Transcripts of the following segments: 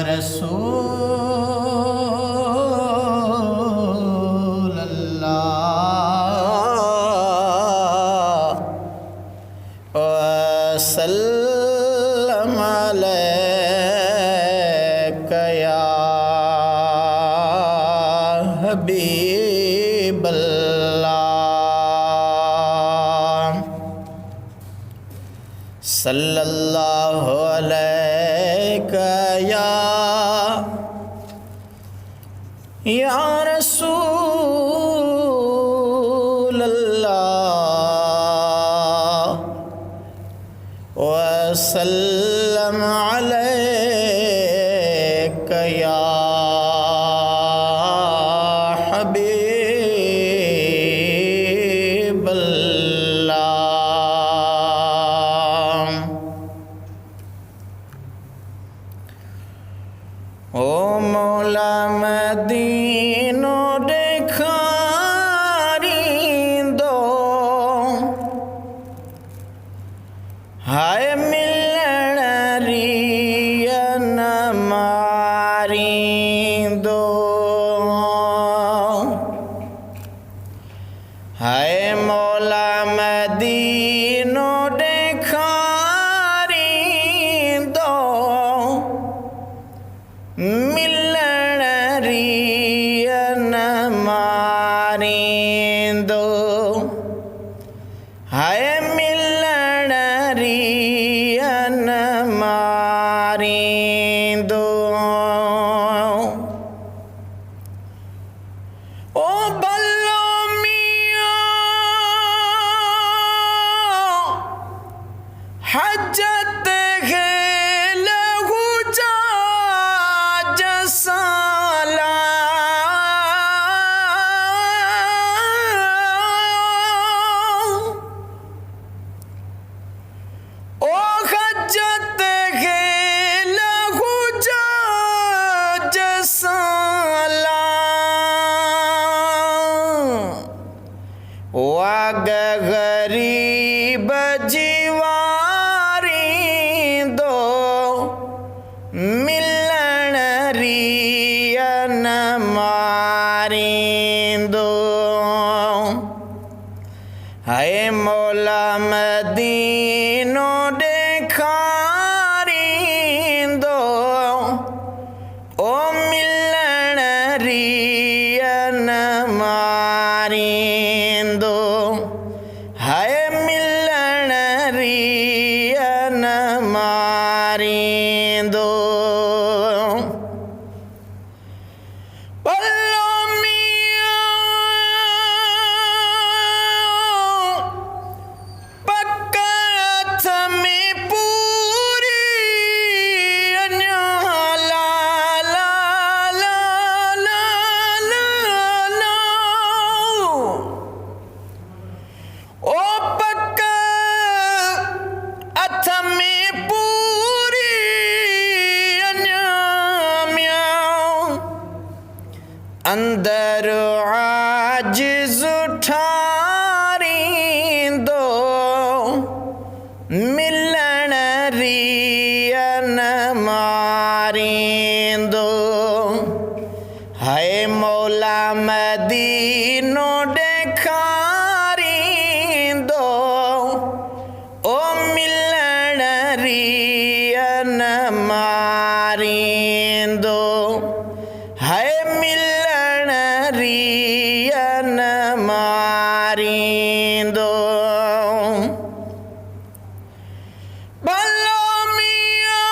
रसूल अल्लाह वसल्लम अलैका या हबीब अल्लाह सल्लल्लाहु अलैका या रसूल अल्लाह वसल्लम अलैका या हबीब अल्लाह। ओ मौला मदीनो देखारींदो हाय मिलण रियन मारींदो हाय मौला मदीनो देखारींदो मिलण रियन मारींदो हाय मिलण रियन मारींदो। ओ भलो मियां हजत है लहू जा जसाला ओ हजत है लहू जा जसाला वाग गरीब जीवारींदो मिलण रियन मारींदो हाय मौला मदीनो देखारींदो ओ मिलण रियन मारींदो हाय मिलण रियन मारींदो। भलो मियां पक हथ में पूरी अञा ला ला ला ला ला ला ओ पक हथ में पूरी अञा म्यां अंदर आजिज़ ठारींदो मिलण रियन मारींदो हाय मौला मदीनो देखारींदो ओ मिलण रियन मारींदो हाय मिलण रियन मारींदो। भलो मियां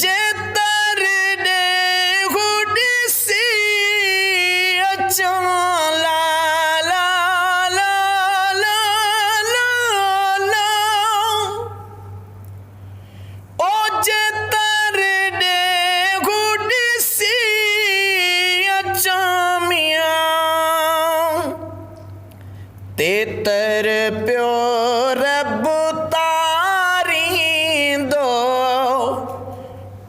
जेतर दे हुडसी अचो ला ला ला ला ला ला ओ जेतर दे हुडसी अचो मियां तेतर प्यो रब तारींदो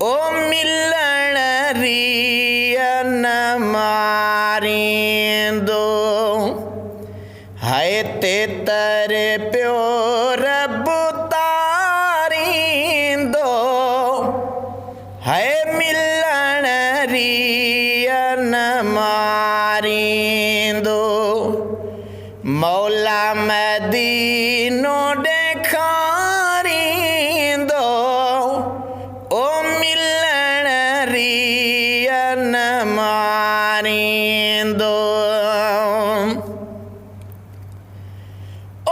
ओ मिलण रियन मारींदो हाय तेतर प्यो रब तारींदो मौला मदीनो देखारींदो ओ मिलण रियन मारींदो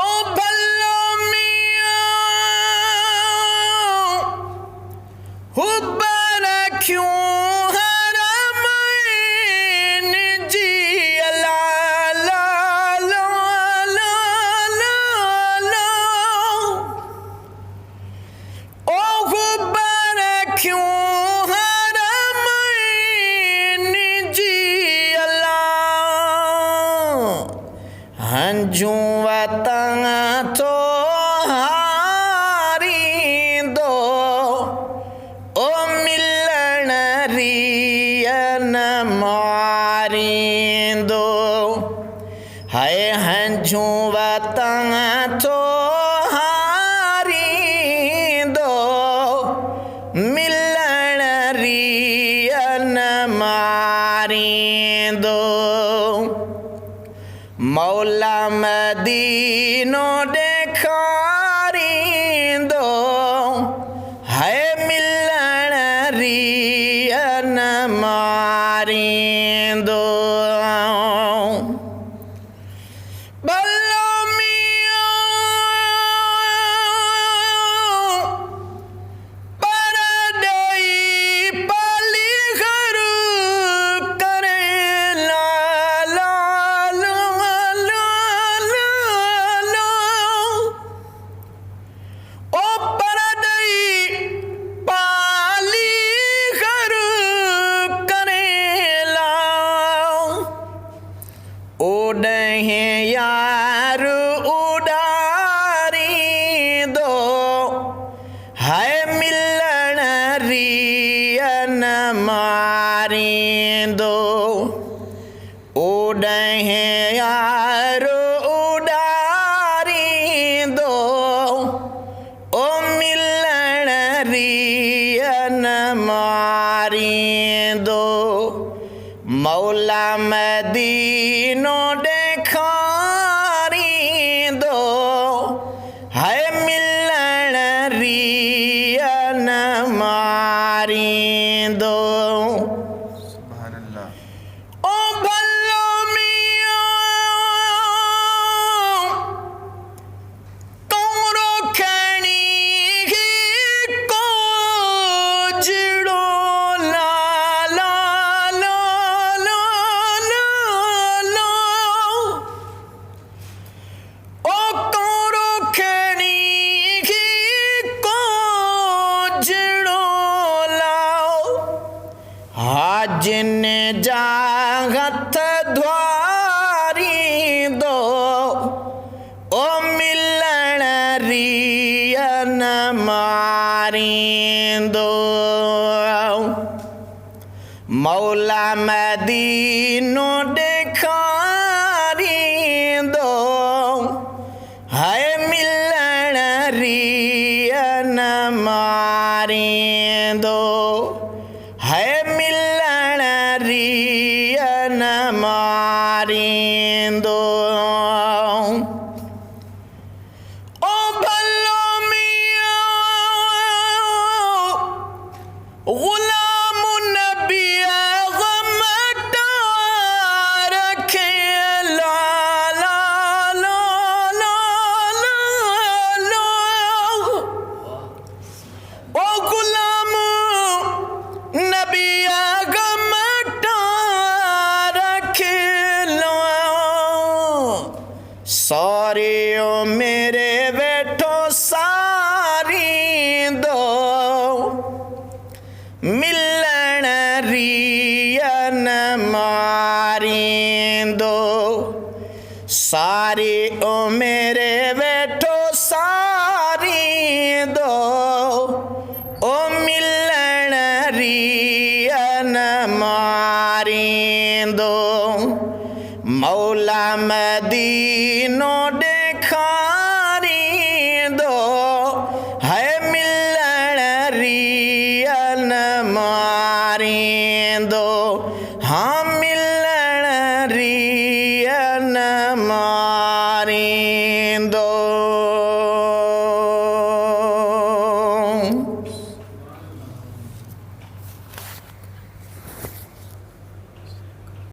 ओ भलो मियां हुब रखियूं हंजूं वतन तो हारींदो ओ मिलण रियन मारींदो हाय हंजूं वतन तो हारींदो मिलण रियन मारींदो मौला मदीनो देखारींदो है मिलण रियन मारींदो भलो मियां परॾई पाली घर करे ओॾहें यार उॾारींदो है मिलण रियन मारींदो ओॾहें यार उॾारींदो ओ मिलण रियन मारींदो मौला मदीनो देखारींदो है मिलण रियन मारींदो सुभान अल्लाह ओ भलो मियां तोरो खणी को जिड़ो जिन जा हथ ध्वारींदो ओ मिलण रियन मारींदो मौला मदीनो देखारींदो है मिलण रियन मारींदो है मिलण रियन मारींदो ओ भलो मियां गुलाम नबी गमटा रखे ला ला ला ला ला ओ गुलाम नबी सारे ओ मेरे बैठो सारींदो मिलण रियन मारींदो सारे ओ मेरे